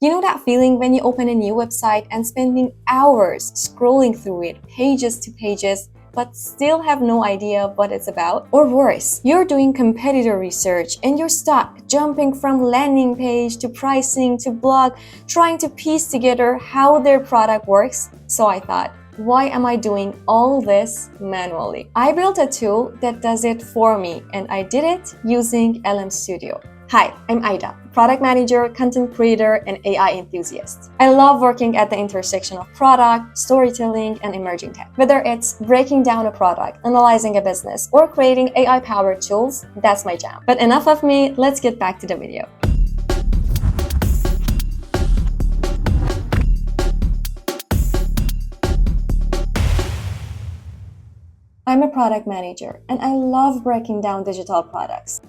You know that feeling when you open a new website and spending hours scrolling through it, pages to pages, but still have no idea what it's about? Or worse, you're doing competitor research and you're stuck, jumping from landing page to pricing to blog, trying to piece together how their product works. So I thought, why am I doing all this manually? I built a tool that does it for me, and I did it using LM Studio. Hi, I'm Aida, product manager, content creator, and AI enthusiast. I love working at the intersection of product, storytelling, and emerging tech. Whether it's breaking down a product, analyzing a business, or creating AI-powered tools, that's my jam. But enough of me, let's get back to the video. I'm a product manager, and I love breaking down digital products.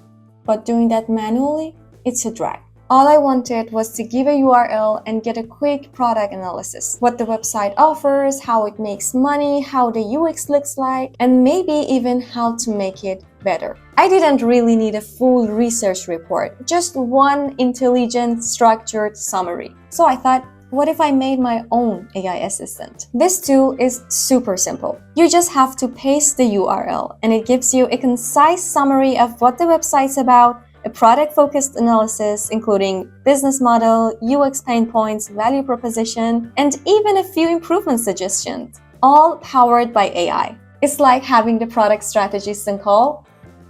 But doing that manually, it's a drag. All I wanted was to give a URL and get a quick product analysis. What the website offers, how it makes money, how the UX looks like, and maybe even how to make it better. I didn't really need a full research report, just one intelligent, structured summary. So I thought, what if I made my own AI assistant? This tool is super simple. You just have to paste the URL and it gives you a concise summary of what the website's about, a product-focused analysis including business model, UX pain points, value proposition, and even a few improvement suggestions, all powered by AI. It's like having the product strategist on call,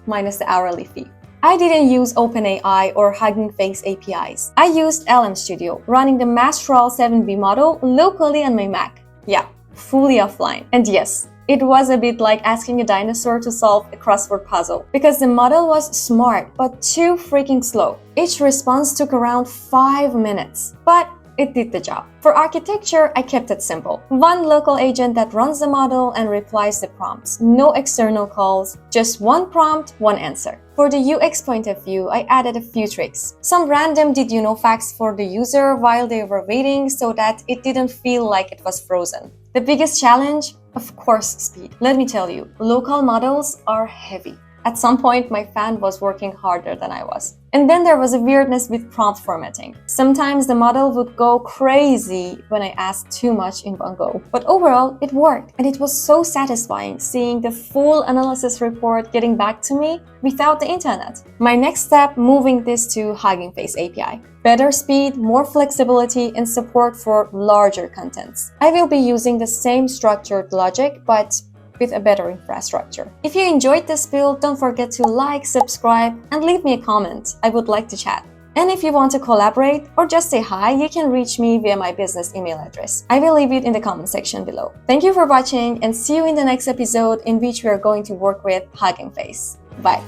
minus the hourly fee. I didn't use OpenAI or Hugging Face APIs. I used LM Studio, running the Mastral 7B model locally on my Mac. Yeah, fully offline. And yes, it was a bit like asking a dinosaur to solve a crossword puzzle, because the model was smart, but too freaking slow. Each response took around 5 minutes, but it did the job. For architecture, I kept it simple. One local agent that runs the model and replies the prompts. No external calls, just one prompt, one answer. For the UX point of view, I added a few tricks. Some random did you know facts for the user while they were waiting so that it didn't feel like it was frozen. The biggest challenge? Of course, speed. Let me tell you, local models are heavy. At some point, my fan was working harder than I was. And then there was a weirdness with prompt formatting. Sometimes the model would go crazy when I asked too much in one go. But overall, it worked. And it was so satisfying seeing the full analysis report getting back to me without the internet. My next step, moving this to Hugging Face API. Better speed, more flexibility, and support for larger contents. I will be using the same structured logic, but with a better infrastructure. If you enjoyed this build, don't forget to like, subscribe, and leave me a comment. I would like to chat. And if you want to collaborate or just say hi, you can reach me via my business email address. I will leave it in the comment section below. Thank you for watching and see you in the next episode in which we are going to work with Hugging Face. Bye.